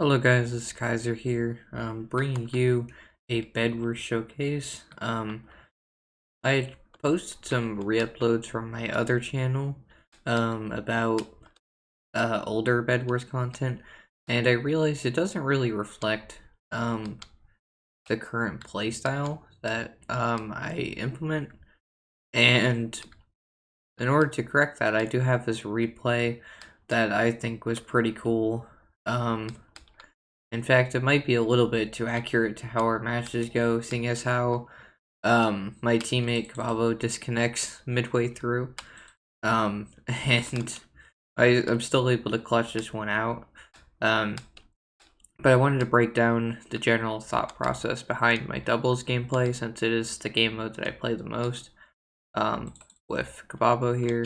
Hello guys, this is Kaiser here, bringing you a Bedwars showcase. I posted some re-uploads from my other channel, about, older Bedwars content, and I realized it doesn't really reflect, the current playstyle that, I implement, and in order to correct that, I do have this replay that I think was pretty cool. In fact, it might be a little bit too accurate to how our matches go, seeing as how my teammate Kebabo disconnects midway through. And I'm still able to clutch this one out. Um, but I wanted to break down the general thought process behind my doubles gameplay, since it is the game mode that I play the most. Um, with Kebabo here.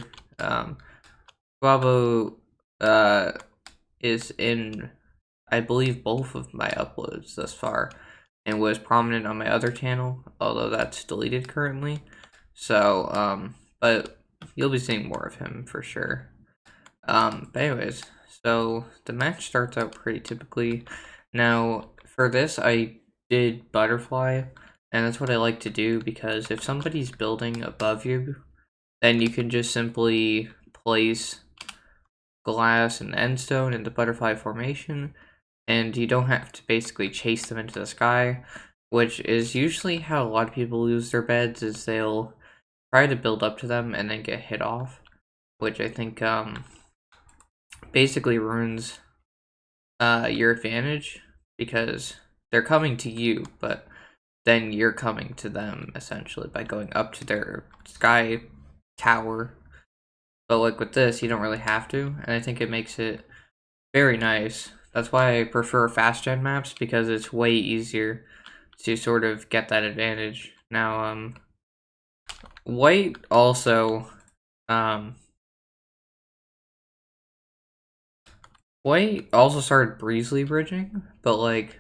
Kebabo is in, I believe, both of my uploads thus far, and was prominent on my other channel, although that's deleted currently. So, but you'll be seeing more of him for sure. But anyways, so the match starts out pretty typically. Now, for this, I did butterfly, and that's what I like to do, because if somebody's building above you, then you can just simply place glass and endstone in the butterfly formation, and you don't have to basically chase them into the sky, which is usually how a lot of people lose their beds, is they'll try to build up to them and then get hit off, which I think basically ruins your advantage, because they're coming to you, but then you're coming to them essentially by going up to their sky tower. But like with this, you don't really have to, and I think it makes it very nice. That's why I prefer fast gen maps, because it's way easier to sort of get that advantage. Now, white also, white also started breezely bridging, but like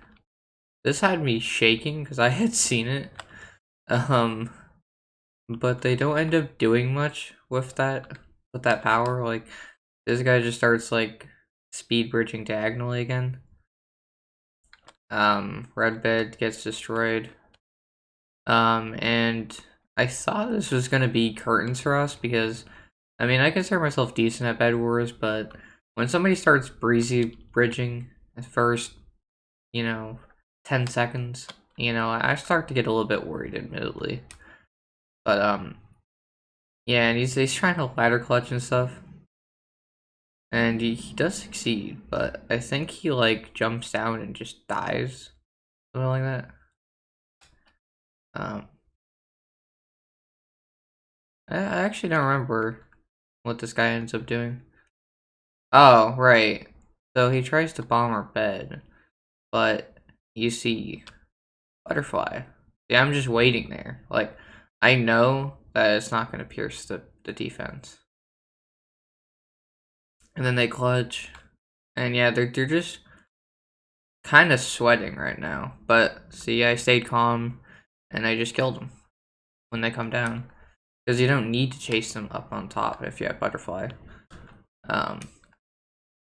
this had me shaking because I had seen it. But they don't end up doing much with that power. Like this guy just starts like speed bridging diagonally again. Red bed gets destroyed. And I thought this was gonna be curtains for us, because I mean I consider myself decent at Bed Wars, but when somebody starts breezy bridging at first, 10 seconds, I start to get a little bit worried, admittedly. But yeah, and he's trying to ladder clutch and stuff. And he does succeed, but I think he like jumps down and just dies. Something like that. Um I actually don't remember what this guy ends up doing. Oh, right. So he tries to bomb our bed, but you see butterfly. Yeah, I'm just waiting there. Like, I know that it's not going to pierce the defense. And then they clutch. And yeah, they're just kind of sweating right now. But see, I stayed calm, and I just killed them when they come down. Because you don't need to chase them up on top if you have butterfly.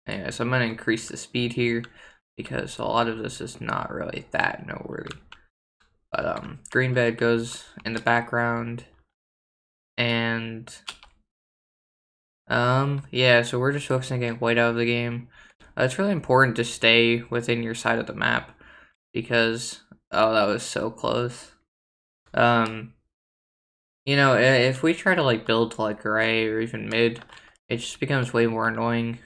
Anyway, so I'm going to increase the speed here, because a lot of this is not really that noteworthy. But green bed goes in the background, and yeah, so we're just focusing on getting white out of the game. It's really important to stay within your side of the map, because oh, that was so close. If we try to like build to like gray or even mid, it just becomes way more annoying.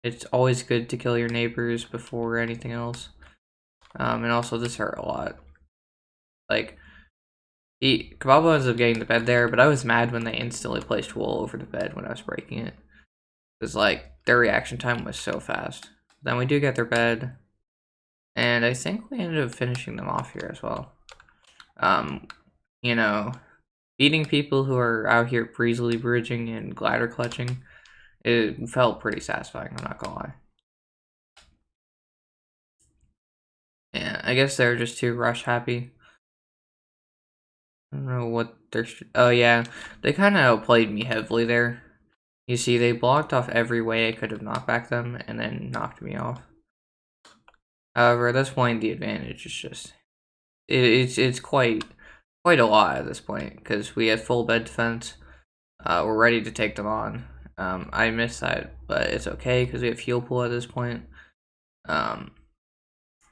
It's always good to kill your neighbors before anything else. And also this hurt a lot. Like, Kababo ends up getting the bed there, but I was mad when they instantly placed wool over the bed when I was breaking it. Because, like, their reaction time was so fast. Then we do get their bed, and I think we ended up finishing them off here as well. You know, beating people who are out here breezily bridging and glider clutching, it felt pretty satisfying, I'm not gonna lie. Yeah, I guess they're just too rush happy. I don't know what they're... Oh yeah, they kind of outplayed me heavily there. You see, they blocked off every way I could have knocked back them, and then knocked me off. However, at this point, the advantage is just it's quite a lot at this point because we have full bed defense. We're ready to take them on. I missed that, but it's okay because we have heal pool at this point.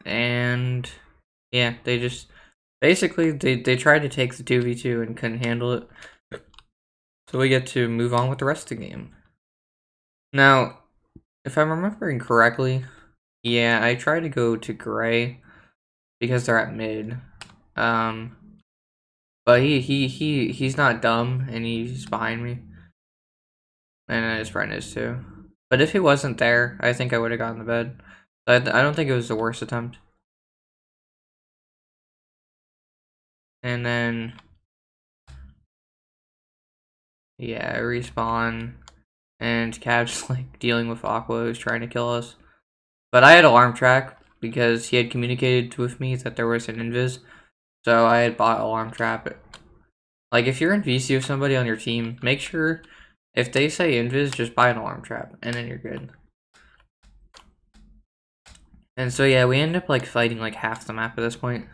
And yeah, they just basically they tried to take the 2v2 and couldn't handle it. So we get to move on with the rest of the game. Now, if I'm remembering correctly, yeah, I tried to go to gray because they're at mid. But he's not dumb and he's behind me. And his friend is too. But if he wasn't there, I think I would have gotten the bed. I don't think it was the worst attempt. And then yeah, respawn. And Cav's like dealing with Aqua who's trying to kill us. But I had alarm track because he had communicated with me that there was an invis. So I had bought alarm trap. Like if you're in VC with somebody on your team, make sure if they say invis, just buy an alarm trap and then you're good. And so yeah, we end up like fighting like half the map at this point.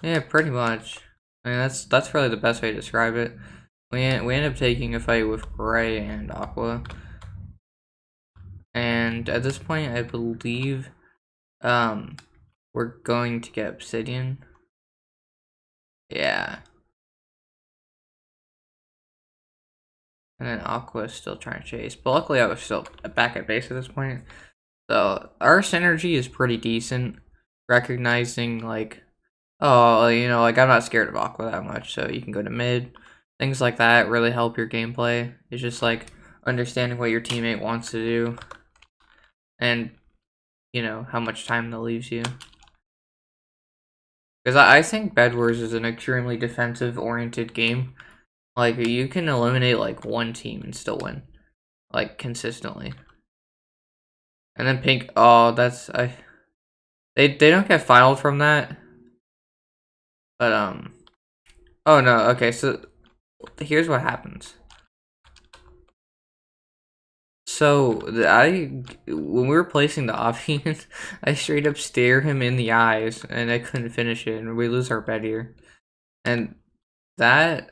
Yeah, pretty much. I mean that's really the best way to describe it. We end up taking a fight with Gray and Aqua. And at this point I believe we're going to get Obsidian. Yeah. And then Aqua is still trying to chase. But luckily I was still back at base at this point. So our synergy is pretty decent. Recognizing like, oh, you know, like I'm not scared of Aqua that much, so you can go to mid. Things like that really help your gameplay. It's just like understanding what your teammate wants to do. And, you know, how much time that leaves you. Because I think Bedwars is an extremely defensive-oriented game. Like, you can eliminate, like, one team and still win. Like, consistently. And then Pink, oh, that's, they don't get finaled from that. But, oh no, okay, so, here's what happens. So, when we were placing the options, I straight up stare him in the eyes, and I couldn't finish it, and we lose our bed here. And that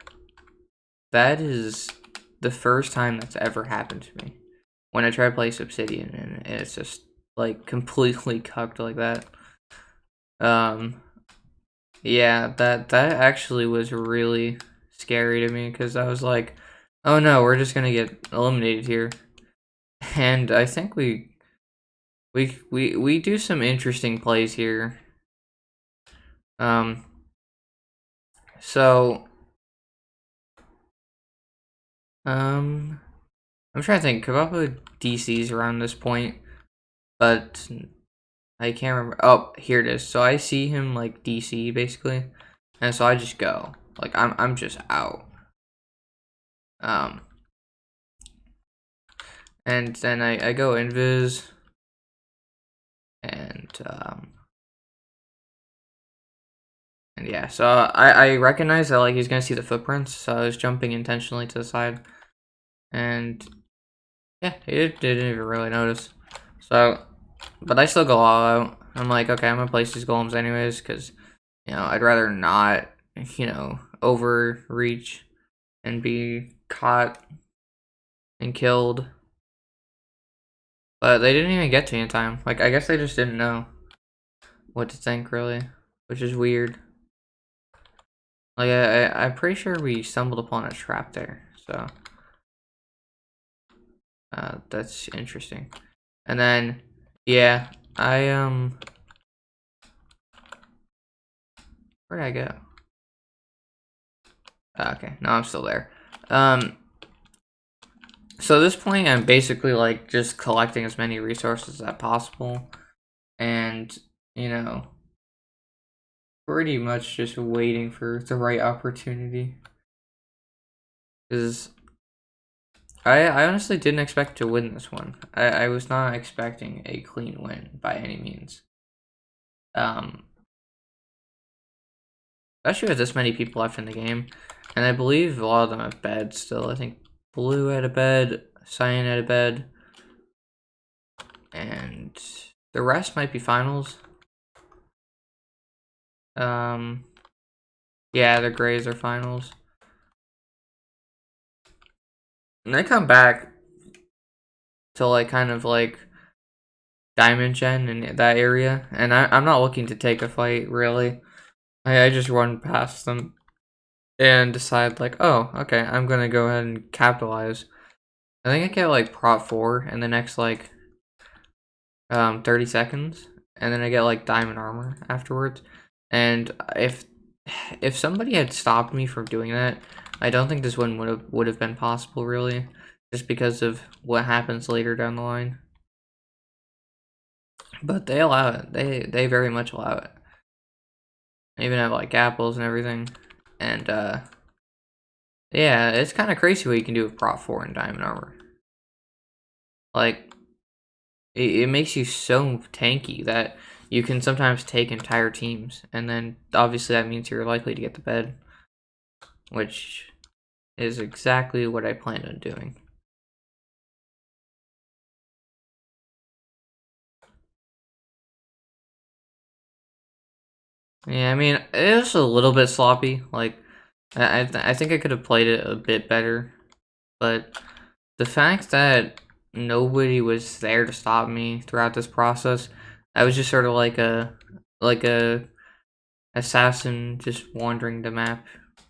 is the first time that's ever happened to me. When I try to play Obsidian, and it's just, like, completely cucked like that. Yeah, that actually was really scary to me, because I was like, oh no, we're just gonna get eliminated here. And I think we do some interesting plays here. So I'm trying to think. Kababa DC's around this point, but I can't remember. Oh, here it is. So I see him like DC basically, and so I just go. Like I'm just out. And then I go invis, and yeah, so I recognize that like he's gonna see the footprints, so I was jumping intentionally to the side, and yeah, he didn't even really notice. So, but I still go all out. I'm like, okay, I'm gonna place these golems anyways, because you know I'd rather not, you know, overreach and be caught and killed. But they didn't even get to me in time. Like I guess they just didn't know what to think really, which is weird. Like I'm pretty sure we stumbled upon a trap there, so that's interesting. And then yeah, where'd I go? Okay, no, I'm still there. So at this point, I'm basically like just collecting as many resources as possible, and you know, pretty much just waiting for the right opportunity. Because I honestly didn't expect to win this one. I was not expecting a clean win by any means. Especially with this many people left in the game, and I believe a lot of them have beds still. I think blue out of bed, cyan out of bed, and the rest might be finals. Yeah, the grays are finals. And I come back to like kind of like Diamond Gen in that area, and I'm not looking to take a fight really. I just run past them and decide like, oh, okay, I'm gonna go ahead and capitalize. I think I get like prot 4 in the next like 30 seconds, and then I get like diamond armor afterwards. And if somebody had stopped me from doing that, I don't think this one would have been possible really, just because of what happens later down the line. But they allow it. They very much allow it. They even have like apples and everything. And yeah, it's kind of crazy what you can do with prot 4 and diamond armor. Like it makes you so tanky that you can sometimes take entire teams, and then obviously that means you're likely to get the bed, which is exactly what I planned on doing. Yeah, I mean, it was a little bit sloppy. Like, I think I could have played it a bit better, but the fact that nobody was there to stop me throughout this process, I was just sort of like a assassin just wandering the map,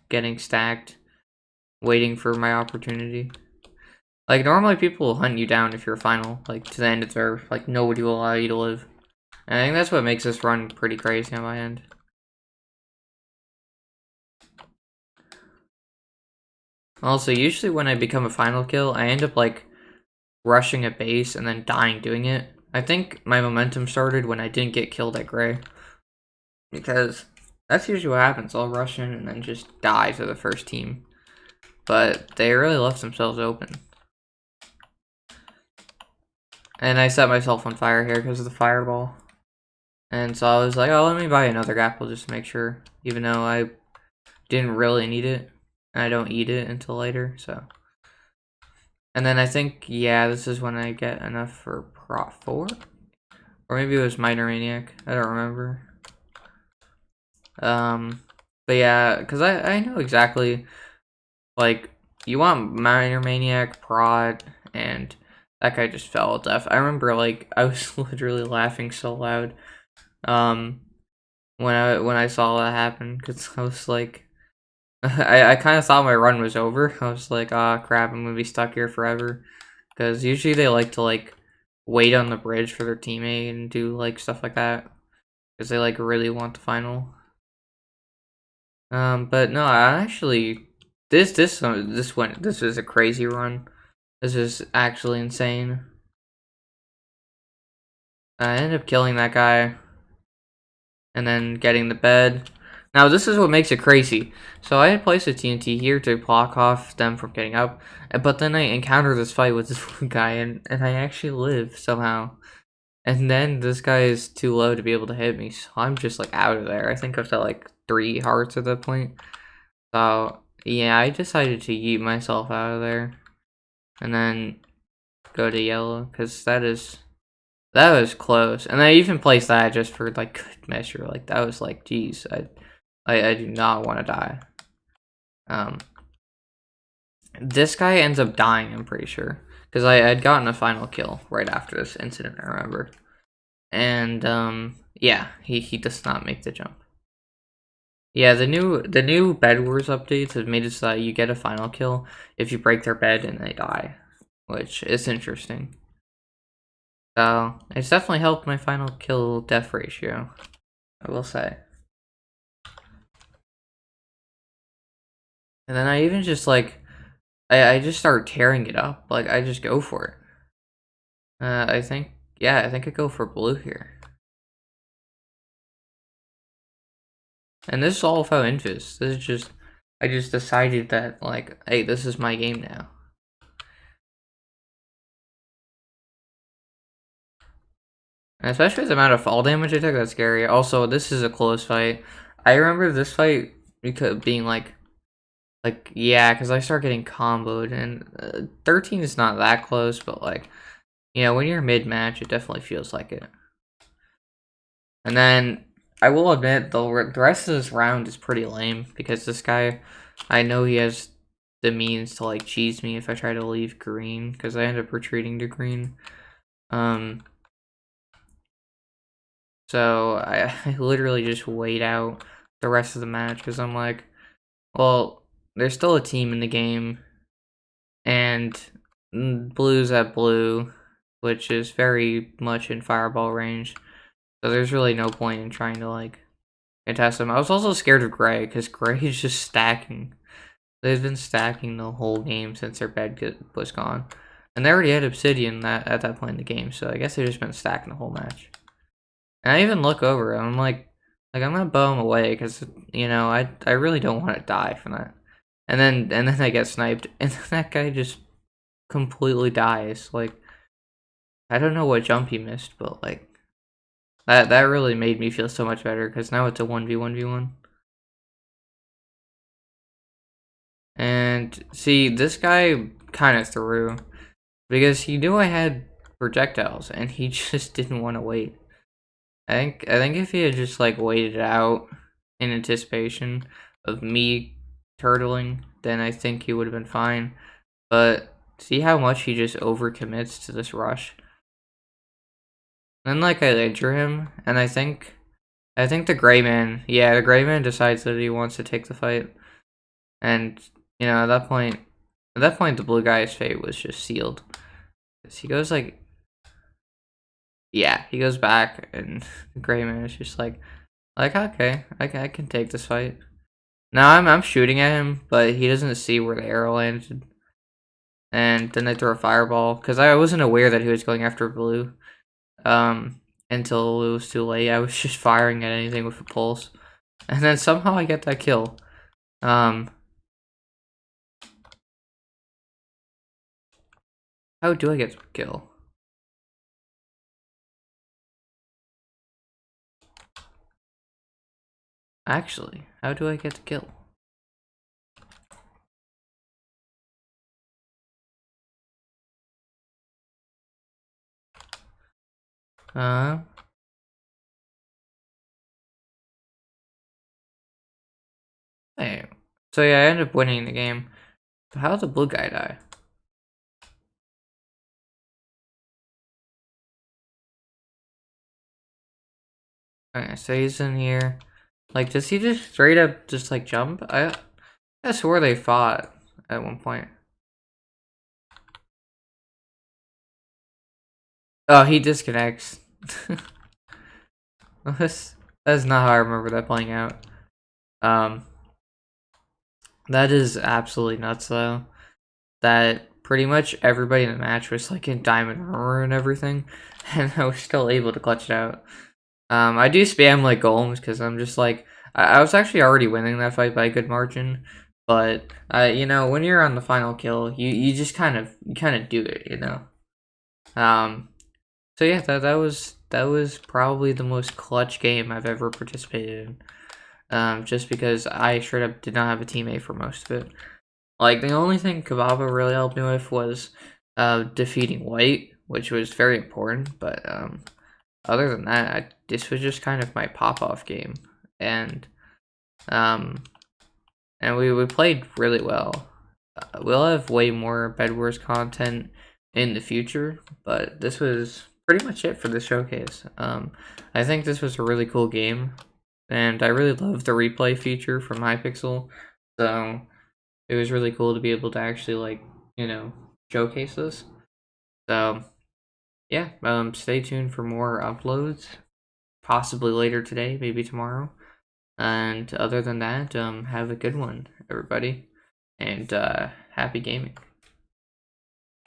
getting stacked, waiting for my opportunity. Like, normally people will hunt you down if you're a final, like, to the end of their, like, nobody will allow you to live. And I think that's what makes this run pretty crazy on my end. Also, usually when I become a final kill, I end up, like, rushing a base and then dying doing it. I think my momentum started when I didn't get killed at gray. Because that's usually what happens. I'll rush in and then just die to the first team. But they really left themselves open. And I set myself on fire here because of the fireball. And so I was like, oh, let me buy another apple just to make sure. Even though I didn't really need it. And I don't eat it until later, so. And then I think, yeah, this is when I get enough for prot 4? Or maybe it was Minor Maniac. I don't remember. But yeah, because I know exactly, like, you want Minor Maniac, prot, and that guy just fell at death. I remember, like, I was literally laughing so loud when I saw that happen, because I was like, I kind of thought my run was over. I was like, ah, crap, I'm gonna be stuck here forever. Because usually they like to, like, wait on the bridge for their teammate and do, like, stuff like that. Because they, like, really want the final. But no, I actually, this was a crazy run. This is actually insane. I ended up killing that guy. And then getting the bed. Now, this is what makes it crazy. So I had placed a TNT here to block off them from getting up, but then I encountered this fight with this one guy, and I actually live somehow. And then this guy is too low to be able to hit me, so I'm just like out of there. I think I was at like 3 hearts at that point. So yeah, I decided to yeet myself out of there, and then go to yellow, because that was close. And I even placed that just for like good measure. Like that was like, geez, I do not want to die. This guy ends up dying, I'm pretty sure. Because I had gotten a final kill right after this incident, I remember. And yeah, he does not make the jump. Yeah, the new Bedwars updates have made it so that you get a final kill if you break their bed and they die. Which is interesting. So it's definitely helped my final kill death ratio, I will say. And then I even just like, I just start tearing it up. Like I just go for it. I think, yeah, I think I go for blue here. And this is all without Invis. This is just, I just decided that like, hey, this is my game now. And especially the amount of fall damage I took, that's scary. Also, this is a close fight. I remember this fight because being like Like, yeah, because I start getting comboed, and 13 is not that close, but like, you know, when you're mid-match, it definitely feels like it. And then, I will admit, the rest of this round is pretty lame, because this guy, I know he has the means to, like, cheese me if I try to leave green, because I end up retreating to green. So, I literally just wait out the rest of the match, because I'm like, well, there's still a team in the game, and blue's at blue, which is very much in fireball range. So there's really no point in trying to like contest them. I was also scared of gray because gray is just stacking. They've been stacking the whole game since their bed was gone, and they already had obsidian at that point in the game. So I guess they've just been stacking the whole match. And I even look over and I'm like I'm gonna bow him away because you know I really don't want to die from that. And then I get sniped, and then that guy just completely dies. Like, I don't know what jump he missed, but like that really made me feel so much better because now it's a 1v1v1. And see, this guy kind of threw because he knew I had projectiles and he just didn't want to wait. I think if he had just like waited it out in anticipation of me turtling, then I think he would have been fine. But see how much he just overcommits to this rush. Then like I injure him, and I think the gray man, yeah, the gray man decides that he wants to take the fight, and you know at that point the blue guy's fate was just sealed. 'Cause he goes like, yeah, he goes back, and the gray man is just like okay, I can take this fight. Now I'm shooting at him, but he doesn't see where the arrow landed, and then I throw a fireball because I wasn't aware that he was going after blue. Until it was too late. I was just firing at anything with a pulse. And then somehow I get that kill. How do I get the kill? Actually, how do I get the kill? Uh, hey. So yeah, I ended up winning the game. But how did the blue guy die? Okay, so he's in here. Like, does he just straight up just like jump? I swore they fought at one point. Oh, he disconnects. That's not how I remember that playing out. Um, that is absolutely nuts though. That pretty much everybody in the match was like in diamond armor and everything, and I was still able to clutch it out. I do spam like golems because I'm just like I was actually already winning that fight by a good margin, but you know when you're on the final kill, you just kind of do it, you know. Um, so yeah, that was probably the most clutch game I've ever participated in. Just because I straight up did not have a teammate for most of it. Like, the only thing Kababa really helped me with was defeating White, which was very important, but other than that, this was just kind of my pop-off game. And um, we played really well. We'll have way more Bedwars content in the future, but this was pretty much it for the showcase. I think this was a really cool game, and I really love the replay feature from Hypixel, so it was really cool to be able to actually like, you know, showcase this. So yeah, stay tuned for more uploads, possibly later today, maybe tomorrow. And other than that, have a good one, everybody, and happy gaming.